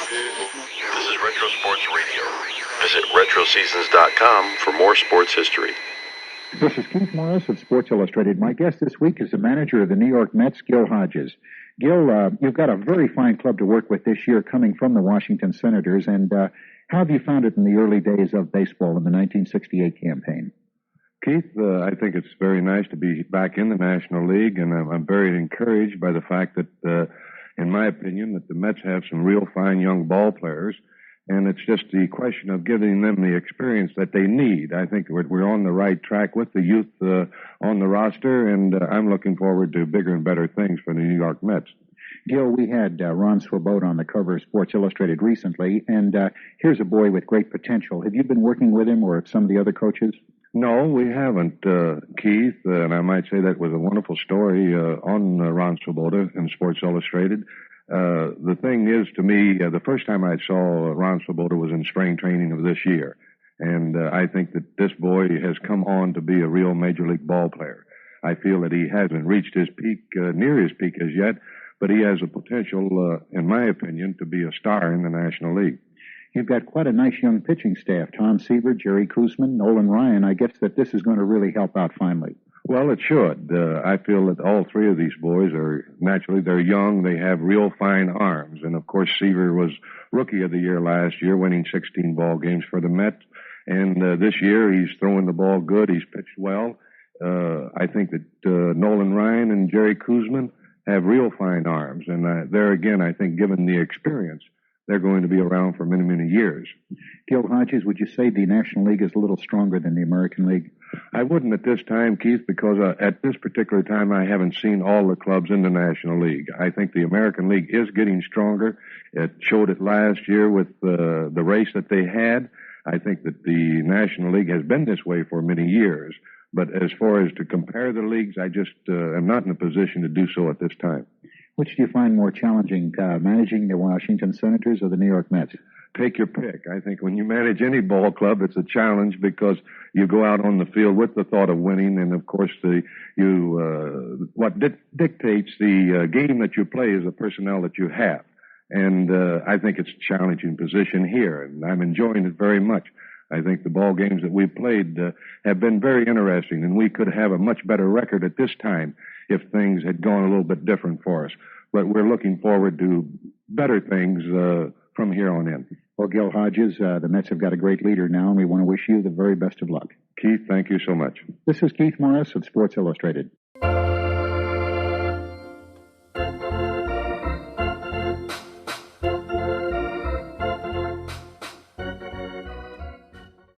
This is Retro Sports Radio. Visit RetroSeasons.com for more sports history. This is Keith Morris of Sports Illustrated. My guest this week is the manager of the New York Mets, Gil Hodges. Gil, you've got a very fine club to work with this year coming from the Washington Senators, and how have you found it in the early days of baseball in the 1968 campaign? Keith, I think it's very nice to be back in the National League, and I'm very encouraged by the fact that, in my opinion, that the Mets have some real fine young ball players, and it's just the question of giving them the experience that they need. I think we're on the right track with the youth on the roster, and I'm looking forward to bigger and better things for the New York Mets. Gil, we had Ron Swoboda on the cover of Sports Illustrated recently, and here's a boy with great potential. Have you been working with him or some of the other coaches? No, we haven't, Keith, and I might say that was a wonderful story on Ron Swoboda in Sports Illustrated. The thing is, to me, the first time I saw Ron Swoboda was in spring training of this year, and I think that this boy has come on to be a real Major League ball player. I feel that he hasn't reached his peak, near his peak as yet, but he has a potential, in my opinion, to be a star in the National League. You've got quite a nice young pitching staff. Tom Seaver, Jerry Koosman, Nolan Ryan. I guess that this is going to really help out finally. Well, it should. I feel that all three of these boys they're young. They have real fine arms. And, of course, Seaver was Rookie of the Year last year, winning 16 ball games for the Mets. And this year he's throwing the ball good. He's pitched well. I think that Nolan Ryan and Jerry Koosman have real fine arms. And there again, I think given the experience, they're going to be around for many, many years. Gil Hodges, would you say the National League is a little stronger than the American League? I wouldn't at this time, Keith, because at this particular time I haven't seen all the clubs in the National League. I think the American League is getting stronger. It showed it last year with the race that they had. I think that the National League has been this way for many years. But as far as to compare the leagues, I just am not in a position to do so at this time. Which do you find more challenging, managing the Washington Senators or the New York Mets? Take your pick. I think when you manage any ball club, it's a challenge because you go out on the field with the thought of winning, and of course, what dictates the game that you play is the personnel that you have. And I think it's a challenging position here, and I'm enjoying it very much. I think the ball games that we've played have been very interesting, and we could have a much better record at this time if things had gone a little bit different for us. But we're looking forward to better things from here on in. Well, Gil Hodges, the Mets have got a great leader now, and we want to wish you the very best of luck. Keith, thank you so much. This is Keith Morris of Sports Illustrated.